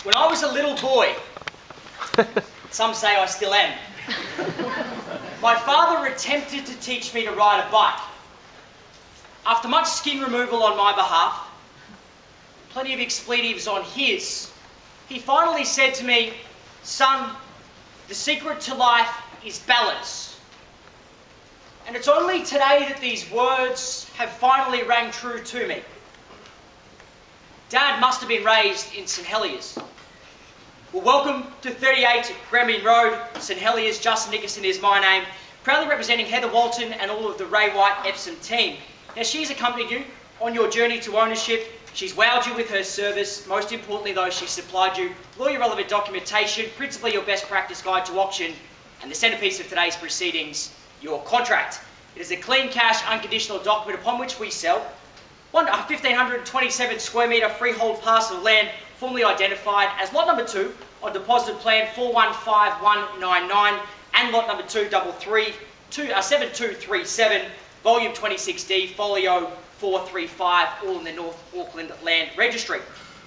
When I was a little boy, some say I still am, my father attempted to teach me to ride a bike. After much skin removal on my behalf, plenty of expletives on his, he finally said to me, "Son, the secret to life is balance." And it's only today that these words have finally rang true to me. Dad must have been raised in St Heliers. Well, welcome to 38 Gremlin Road, St Heliers. Justin Nickerson is my name, proudly representing Heather Walton and all of the Ray White Epsom team. Now, she's accompanied you on your journey to ownership. She's wowed you with her service. Most importantly, though, she's supplied you with all your relevant documentation, principally your best practice guide to auction, and the centrepiece of today's proceedings, your contract. It is a clean cash, unconditional document upon which we sell 1,527 square metre freehold parcel of land, formally identified as lot number 2 on deposit plan 415199 and lot number 7237, volume 26D, folio 435, all in the North Auckland Land Registry.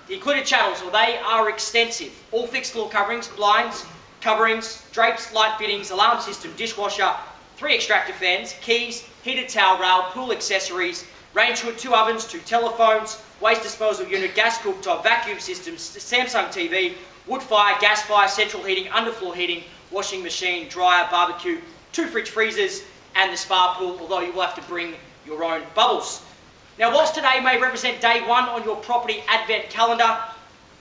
The included chattels, well, they are extensive. All fixed floor coverings, blinds, coverings, drapes, light fittings, alarm system, dishwasher, 3 extractor fans, keys, heated towel rail, pool accessories, range hood, 2 ovens, 2 telephones, waste disposal unit, gas cooktop, vacuum systems, Samsung TV, wood fire, gas fire, central heating, underfloor heating, washing machine, dryer, barbecue, 2 fridge freezers, and the spa pool, although you will have to bring your own bubbles. Now, whilst today may represent day 1 on your property advent calendar,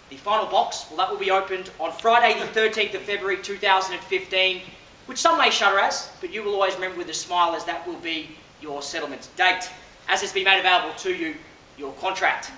the final box, well, that will be opened on Friday the 13th of February 2015, which some may shudder as, but you will always remember with a smile, as that will be your settlement date, as has been made available to you, your contract.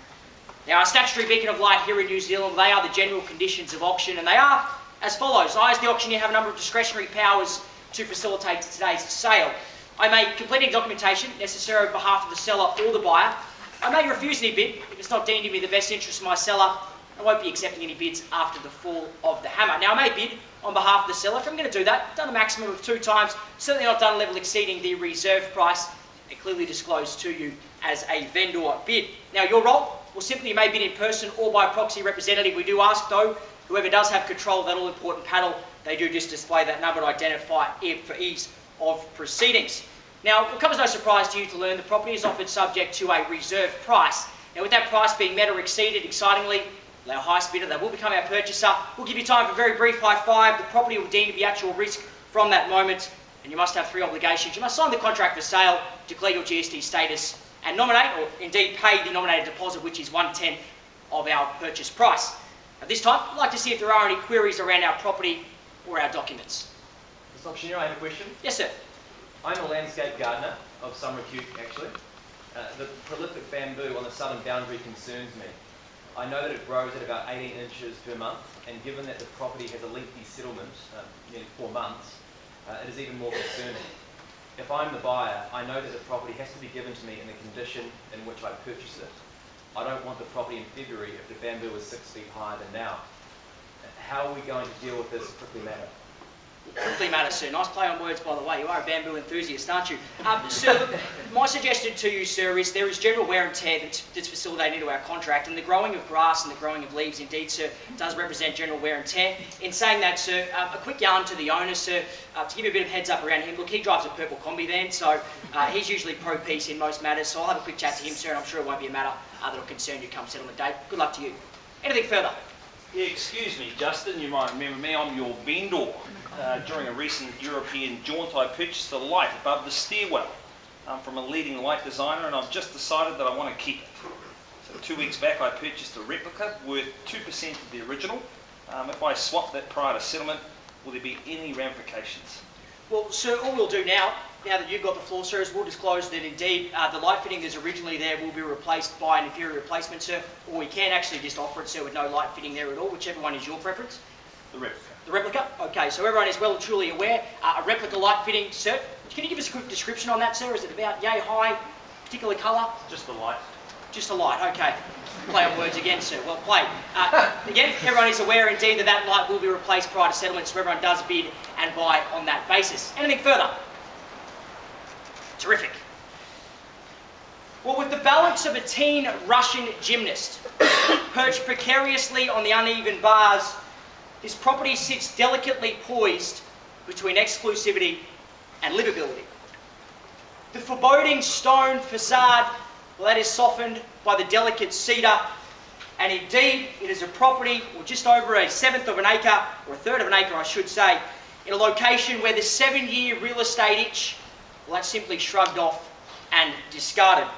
Now, our statutory beacon of light here in New Zealand, they are the general conditions of auction, and they are as follows. I, as the auctioneer, have a number of discretionary powers to facilitate today's sale. I may complete any documentation necessary on behalf of the seller or the buyer. I may refuse any bid if it's not deemed to be in the best interest of my seller. I won't be accepting any bids after the fall of the hammer. Now, I may bid on behalf of the seller. If I'm going to do that, done a maximum of 2 times, certainly not done a level exceeding the reserve price, and clearly disclosed to you as a vendor bid. Now, your role, well, simply you may bid in person or by proxy representative. We do ask, though, whoever does have control of that all-important panel, they do just display that number to identify it for ease of proceedings. Now, it comes as no surprise to you to learn the property is offered subject to a reserve price. Now, with that price being met or exceeded, excitingly, our highest bidder, that will become our purchaser. We'll give you time for a very brief high five. The property will deem to be at your risk from that moment, and you must have 3 obligations. You must sign the contract for sale, declare your GST status, and nominate, or indeed pay the nominated deposit, which is 1/10 of our purchase price. At this time, I'd like to see if there are any queries around our property or our documents. Mr. Auctioneer, I have a question. Yes, sir. I'm a landscape gardener of some repute, actually. The prolific bamboo on the southern boundary concerns me. I know that it grows at about 18 inches per month, and given that the property has a lengthy settlement, nearly 4 months, it is even more concerning. If I'm the buyer, I know that the property has to be given to me in the condition in which I purchase it. I don't want the property in February if the bamboo is 6 feet higher than now. How are we going to deal with this prickly matter? Prickly matter, sir. Nice play on words, by the way. You are a bamboo enthusiast, aren't you? Sir, look, my suggestion to you, sir, is there is general wear and tear that's facilitated into our contract, and the growing of grass and the growing of leaves, indeed, sir, does represent general wear and tear. In saying that, sir, a quick yarn to the owner, sir, to give you a bit of heads up around him. Look, he drives a purple combi van, so he's usually pro-peace in most matters, so I'll have a quick chat to him, sir, and I'm sure it won't be a matter that will concern you come settlement date. Good luck to you. Anything further? Yeah, excuse me, Justin, you might remember me. I'm your vendor. During a recent European jaunt, I purchased a light above the stairwell from a leading light designer, and I've just decided that I want to keep it. So 2 weeks back, I purchased a replica worth 2% of the original. If I swap that prior to settlement, will there be any ramifications? Well, sir, all we'll do now that you've got the floor, sir, is we'll disclose that indeed the light fitting that's originally there will be replaced by an inferior replacement, sir, or we can actually just offer it, sir, with no light fitting there at all, whichever one is your preference. The replica. The replica? Okay, so everyone is well and truly aware. A replica light fitting, sir. Can you give us a quick description on that, sir? Is it about yay high, particular colour? Just the light. Just a light, okay. Play on words again, sir. Well played. Again, everyone is aware indeed that that light will be replaced prior to settlement, so everyone does bid and buy on that basis. Anything further? Terrific. Well, with the balance of a teen Russian gymnast, Perched precariously on the uneven bars, this property sits delicately poised between exclusivity and livability. The foreboding stone facade, well, that is softened by the delicate cedar, and indeed it is a property, or just over a seventh of an acre, or a third of an acre I should say, in a location where the 7-year real estate itch, well, that's simply shrugged off and discarded.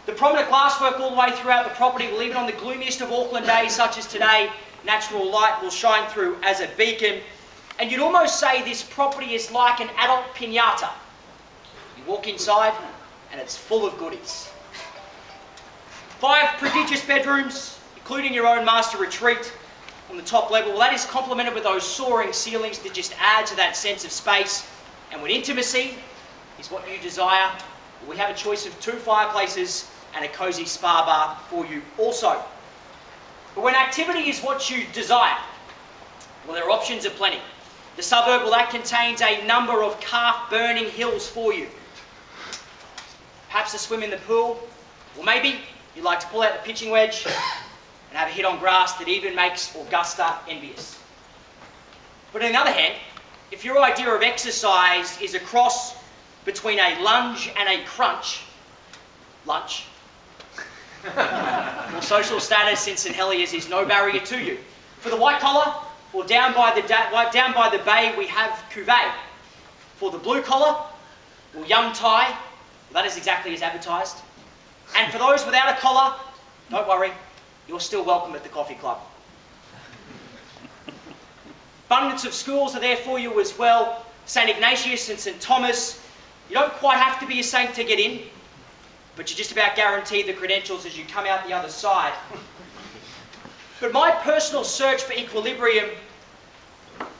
The prominent glasswork all the way throughout the property, well, even on the gloomiest of Auckland days such as today, natural light will shine through as a beacon. And you'd almost say this property is like an adult piñata. You walk inside and it's full of goodies. 5 prodigious bedrooms, including your own master retreat on the top level. Well, that is complemented with those soaring ceilings that just add to that sense of space. And when intimacy is what you desire, we have a choice of 2 fireplaces and a cosy spa bath for you also. But when activity is what you desire, well, there are options aplenty. The suburb, well, that contains a number of calf-burning hills for you. Perhaps a swim in the pool, or maybe you'd like to pull out the pitching wedge and have a hit on grass that even makes Augusta envious. But on the other hand, if your idea of exercise is a cross between a lunge and a crunch, lunch, well, social status in St Heliers is no barrier to you. For the white collar, well, down by the bay we have cuvee. For the blue collar, well, yum thai, well, that is exactly as advertised. And for those without a collar, don't worry, you're still welcome at the coffee club. Abundance of schools are there for you as well. St Ignatius and St Thomas. You don't quite have to be a saint to get in, but you're just about guaranteed the credentials as you come out the other side. But my personal search for equilibrium,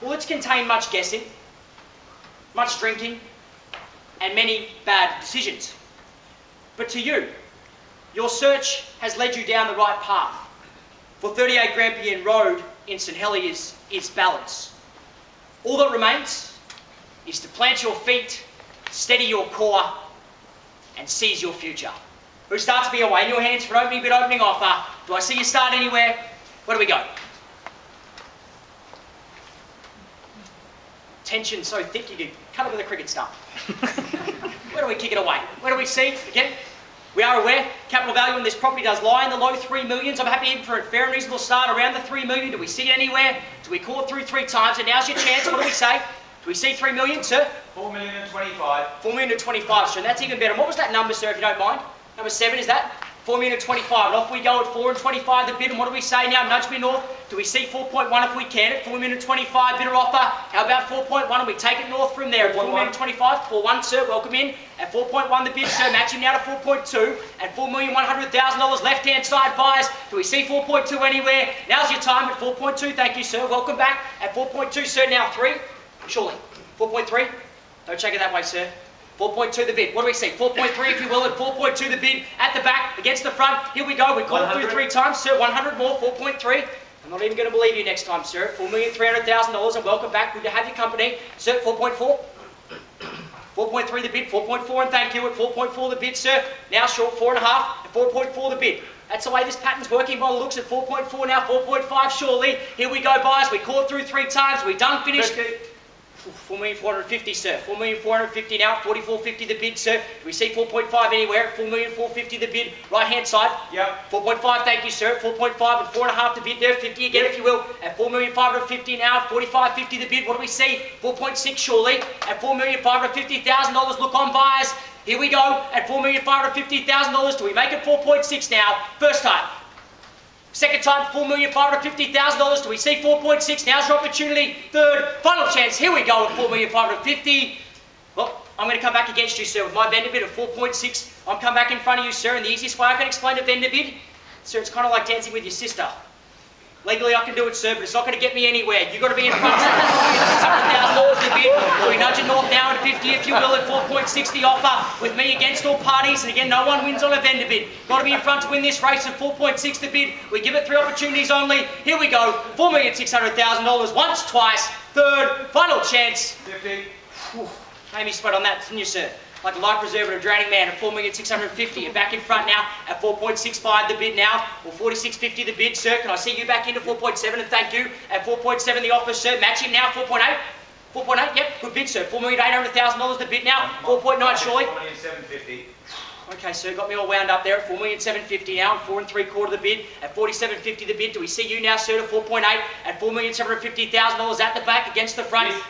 well, it's contained much guessing, much drinking, and many bad decisions. But to you, your search has led you down the right path. For 38 Grampian Road in St Heliers is balance. All that remains is to plant your feet, steady your core, and seize your future. Who starts me away? In your hands for an opening bid, opening offer. Do I see you start anywhere? Where do we go? Tension so thick you could cut it with a cricket stump. Where do we kick it away? Where do we see? Again, we are aware capital value on this property does lie in the low 3 millions. I'm happy even for a fair and reasonable start around the 3 million. Do we see it anywhere? Do we call it through 3 times? And now's your chance. What do we say? Do we see 3 million, sir? 4,025,000. 4,025,000, sir. And that's even better. And what was that number, sir, if you don't mind? Number 7, is that? 4,025,000. And off we go at 4,025,000 the bid. And what do we say now? Nudge me north. Do we see 4.1 if we can at 4,025,000 bidder offer? How about 4.1? And we take it north from there at 4,025,000. 4.1, sir. Welcome in. At 4.1 the bid, sir. Match him now to 4.2. And $4,100,000 left-hand side buyers. Do we see 4.2 anywhere? Now's your time at 4.2. Thank you, sir. Welcome back. At 4.2, sir. Now 3. Surely. 4.3? Don't check it that way, sir. 4.2 the bid. What do we see? 4.3 if you will, at 4.2 the bid. At the back, against the front. Here we go. We call it through 3 times, sir. 100 more, 4.3. I'm not even going to believe you next time, sir. $4,300,000 and welcome back. Good to have your company. Sir, 4.4. 4.3 the bid, 4.4 and thank you at 4.4 the bid, sir. Now short 4.5 and 4.4 the bid. That's the way this pattern's working by the looks at 4.4 now, 4.5 surely. Here we go, buyers. We call it through 3 times. We done finished. 4,450,000, sir. 4,450,000 now, 44.50 the bid, sir. Do we see 4.5 anywhere? 4,450,000 the bid, right hand side. Yep. 4.5, thank you, sir. 4.5 and 4.5 the bid there, 50 again if you will. At 4,550,000 now, 45.50 the bid. What do we see? 4.6 surely. At $4,550,000, look on buyers. Here we go. At $4,550,000, do we make it 4.6 now? First time. Second time, $4,550,000. Do we see 4.6? Now's your opportunity. Third, final chance. Here we go at $4,550,000. Well, I'm going to come back against you, sir, with my vendor bid of 4.6. I'm come back in front of you, sir, and the easiest way I can explain a vendor bid, sir, it's kind of like dancing with your sister. Legally, I can do it, sir, but it's not going to get me anywhere. You've got to be in front of $600,000 the bid. So we nudge it north now at 50, if you will, at 4.6 the offer. With me against all parties, and again, no one wins on a vendor bid. Got to be in front to win this race at 4.6 the bid. We give it 3 opportunities only. Here we go, $4,600,000. Once, twice, third, final chance. 50. Amy sweat on that, didn't you, sir? like a life preserver, a drowning man, at 4,650,000. And back in front now at 4.65 the bid now, or 46.50 the bid, sir. Can I see you back into 4.7? And thank you. At 4.7 the offer, sir. Match him now, 4.8. 4.8, yep, good bid, sir. $4,800,000 the bid now. 4.9, Choi. 4,750,000. Okay, sir, got me all wound up there at 4,750,000 now, and 4 3/4 the bid. At 47.50 the bid. Do we see you now, sir, to 4.8 at $4,750,000 at the back against the front? Yes.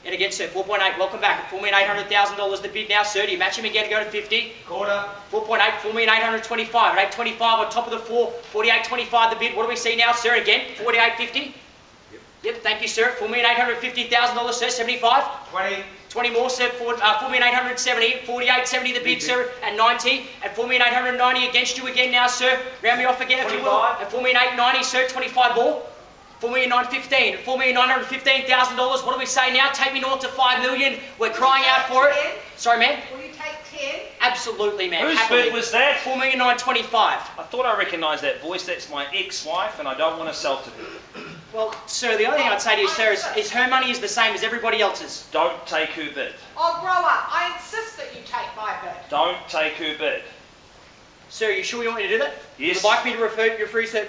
And again, sir, 4.8. Welcome back at $4,800,000 the bid now, sir. Do you match him again to go to 50? Quarter. 4.8, 4,825 at 825 on top of the 4. 48.25 the bid. What do we see now, sir? Again, 48.50. Yep, thank you, sir. $4,850,000, sir. 75. 20. 20 more, sir. 4,870. 48.70 the bid, sir. At 90. At 4,890 against you again now, sir. Round me off again if you will. At 4,890, sir. 25 more. 4,915. At $4,915,000. What do we say now? Take me north to 5 million. We're crying out for it. Sorry, ma'am. Will you take 10? Absolutely, ma'am. Whose Happily. bid was that? 4,925. I thought I recognised that voice. That's my ex-wife, and I don't want to sell to her. Well, sir, the only thing I'd say to you, sir, is her money is the same as everybody else's. Don't take her bid. I'll grow up. I insist that you take my bid. Don't take her bid. Sir, are you sure you want me to do that? Yes. Would you like me to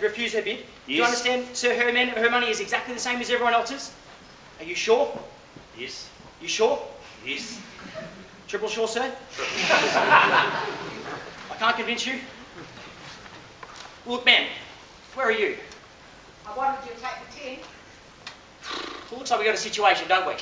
refuse her bid? Do you Yes. understand, sir, her money is exactly the same as everyone else's? Are you sure? Yes. You sure? Yes. Triple sure, sir? I can't convince you. Look, ma'am, where are you? I wanted you to take the 10. Well, looks like we've got a situation, don't we?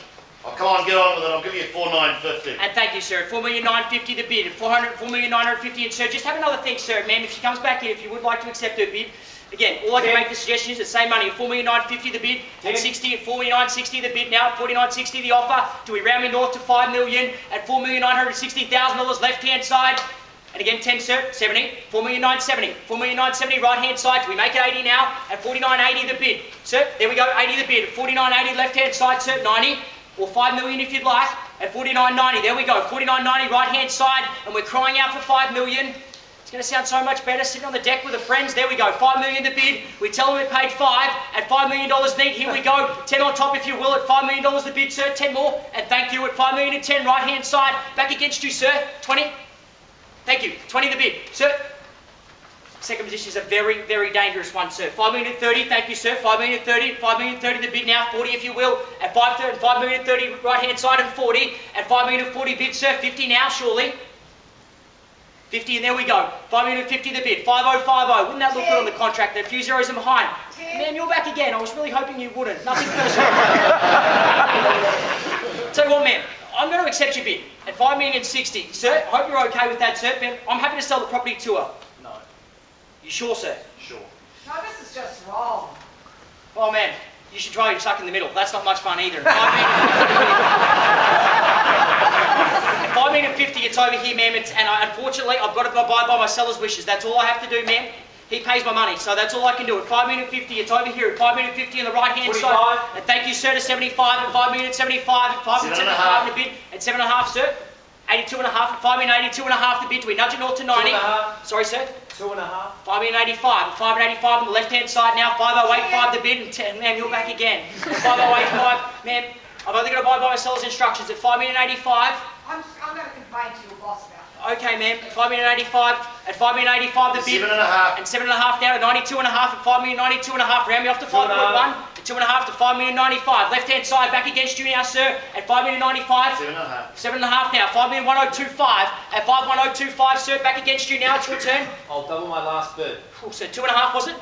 Oh, come on, get on with it. I'll give you 4,950. And thank you, sir. 4,950,000 the bid. 4,950,000. And sir, just have another think, sir, ma'am. If she comes back in, if you would like to accept her bid, again, all I can make the suggestion is the same money. 4,950,000 the bid. At 60 at 4,960,000 the bid now. 4,960,000 the offer. Do we round me north to 5 million at $4,960,000 left hand side? And again, 10, sir, 70, 4,970,000, 4,970,000 right hand side. Do we make it 80 now? At 49.80 the bid. Sir, there we go, 80 the bid. 49.80 left hand side, sir, 90, or 5 million if you'd like. At 49.90, there we go, 49.90 right hand side, and we're crying out for 5 million. It's going to sound so much better sitting on the deck with the friends. There we go, 5 million the bid. We tell them we paid 5 at $5 million neat. Here we go, 10 on top if you will at $5 million the bid, sir. 10 more, and thank you at 5 million and 10 right hand side. Back against you, sir. 20. Thank you. 20 the bid. Sir, second position is a very, very dangerous one, sir. 5 million and 30. Thank you, sir. 5 million and 30. 5 million and 30 the bid now. 40 if you will. At 5 million and 30 right hand side and 40. At 5 million and 40 bid, sir. 50 now, surely. 50 and there we go. 5 million and 50 the bid. 5050. Wouldn't that look good on the contract? There are a few zeros in behind. Ma'am, you're back again. I was really hoping you wouldn't. Nothing personal. Tell you what, ma'am. I'm going to accept your bid at 5,060,000. Sir, I hope you're okay with that, sir. I'm happy to sell the property to her. No. You sure, sir? Sure. No, this is just wrong. Oh, man, you should try your suck in the middle. That's not much fun either. 5,050,000, it's over here, ma'am. And unfortunately, I've got to abide by my seller's wishes. That's all I have to do, ma'am. He pays my money, so that's all I can do. At 5,050,000, it's over here at 5,050,000 on the right-hand side. And thank you, sir, to 75 at 5,075 at 5,075 the bid at 7.5, sir. 82.5 at 5,082.5 the bid. Do we nudge it north to 90? 2.5. Sorry, sir. 2.5. 5,085 at 5,085 on the left-hand side now. 5,085 the bid. And 10, ma'am, you're back again. At 5,085, ma'am, I've only got to abide by my seller's instructions. At 5,085. I'm going to complain to your boss about it. Okay, ma'am. 5,085 at 5,085 the bid. 7.5. And 7.5 now to 92.5 at 5,092.5. Round me off to 5.1. At 2.5 to 5,095. Left hand side back against you now, sir. At 5,095. 7.5. 7.5 now. 5,1025 at 5,1025, sir. Back against you now. It's your turn. I'll double my last bid. Oh, so 2.5 was it?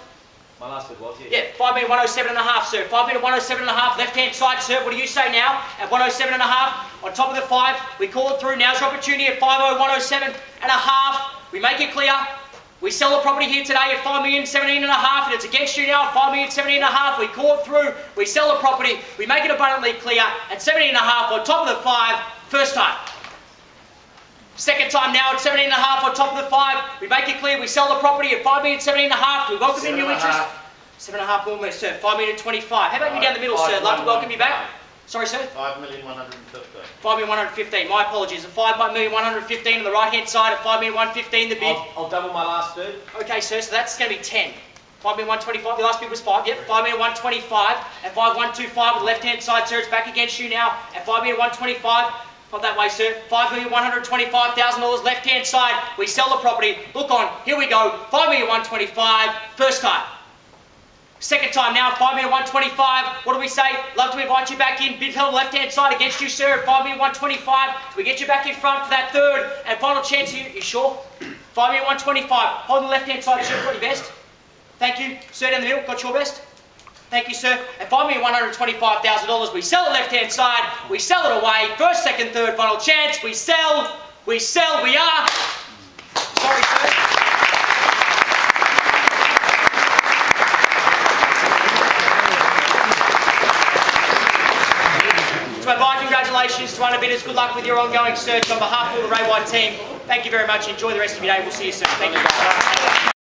My last bid was, Yeah, 5,107.5, sir. 5,107.5, left-hand side, sir. What do you say now? At 107.5, on top of the 5, we call it through. Now's your opportunity at 5,107.5. We make it clear. We sell the property here today at 5,017.5, and it's against you now at 5,017.5. We call it through. We sell the property. We make it abundantly clear at 17.5 on top of the 5. First time. Second time now at 17.5 on top of the 5. We make it clear we sell the property at 5,017.5. We welcome in new interest. 7.5 more, sir. 5,025. How about you down the middle, sir? I'd love to welcome you back. Sorry, sir? 5,115,000. 5,115. My apologies. At 5,115 on the right-hand side. At 5,115 the bid. I'll double my last bid. Okay, sir. So that's going to be 10. 5,125. The last bid was 5. Yep. 5,125. At 5,125 on the left-hand side, sir. It's back against you now. At 5,125. Not that way, sir. $5,125,000 left-hand side. We sell the property. Look on. Here we go. $5,125,000 first time. Second time now, $5,125,000. What do we say? Love to invite you back in. Bid on the left-hand side against you, sir, at $5,125,000. We get you back in front for that third and final chance here. You sure? $5,125,000. Hold the left-hand side, sir. Got your best. Thank you. Sir, down the middle. Got your best. Thank you, sir. At $5,125,000, we sell the left-hand side. We sell it away. First, second, third, final chance. We sell. We sell. We are. Sorry, sir. To my bye, congratulations to bidders. Good luck with your ongoing search on behalf of the Ray White team. Thank you very much. Enjoy the rest of your day. We'll see you soon. Thank you.